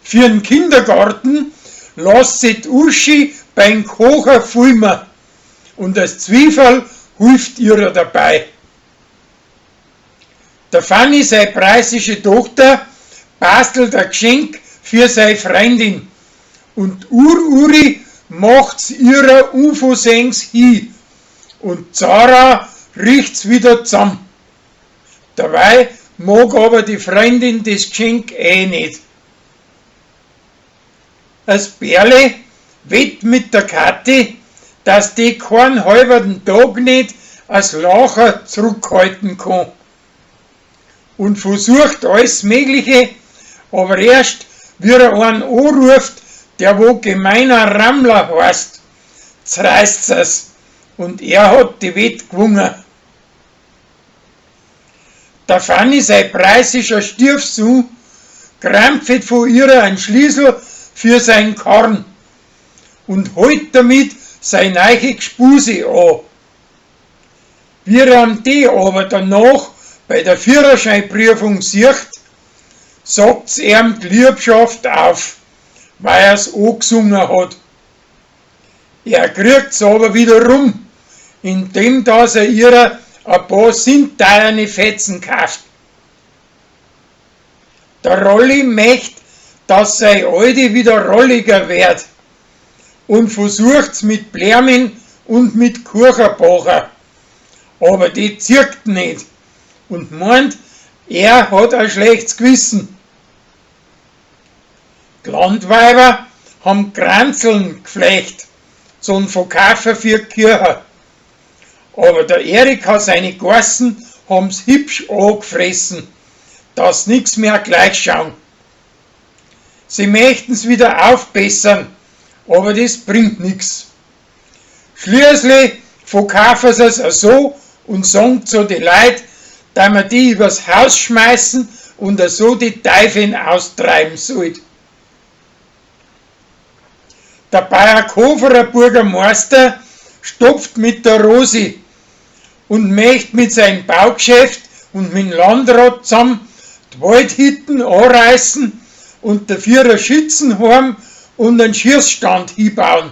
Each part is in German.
Für den Kindergarten lässt sich die Uschi beim Kochen filmen und das Zwiebel hilft ihr dabei. Der Fanny, seine preußische Tochter, bastelt ein Geschenk für seine Freundin und Uri macht's ihrer unversengs hin und Zara riecht's wieder zusammen. Dabei mag aber die Freundin das Geschenk nicht. Das Bärle wett mit der Kathi, dass die keinen halben Tag nicht als Lacher zurückhalten kann. Und versucht alles Mögliche, aber erst, wie er einen anruft, der wo gemeiner Rammler heißt, zerreißt es und er hat die Wett gewonnen. Der Fanny, sein preußischer Stiefsohn, krampft von ihr einen Schlüssel für seinen Karren und holt damit seine neue Gespuse an. Wie er die aber danach bei der Führerscheinprüfung sieht, sagt's ihm die Liebschaft auf, weil er's angesungen hat. Er kriegt's aber wieder rum, indem dass er ihr ein paar sinnteuerne Fetzen kauft. Der Rolli möchte, dass sein Alte wieder rolliger wird und versucht's mit Blärmen und mit Kuchenbacher, aber die zirkt nicht und meint, er hat ein schlechtes Gewissen. Die Landweiber haben Kranzeln geflecht zum Verkaufen für die Kirche, aber der Erika seine Gassen haben's hübsch angefressen, dass nix mehr gleich schauen. Sie möchten's wieder aufbessern, aber das bringt nix. Schließlich verkaufen sie es so und sagen zu den Leuten, dass man die übers Haus schmeißen und so die Teufel austreiben soll. Der Bayerkoferer Bürgermeister stopft mit der Rosi und möchte mit seinem Baugeschäft und mit dem Landrat zusammen die Waldhütten anreißen und dafür ein Schützenheim und einen Schießstand hinbauen.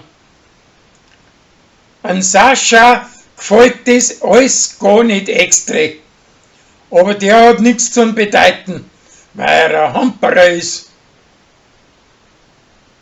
An Sascha gefällt das alles gar nicht extra, aber der hat nichts zu bedeuten, weil er ein Hamperer ist.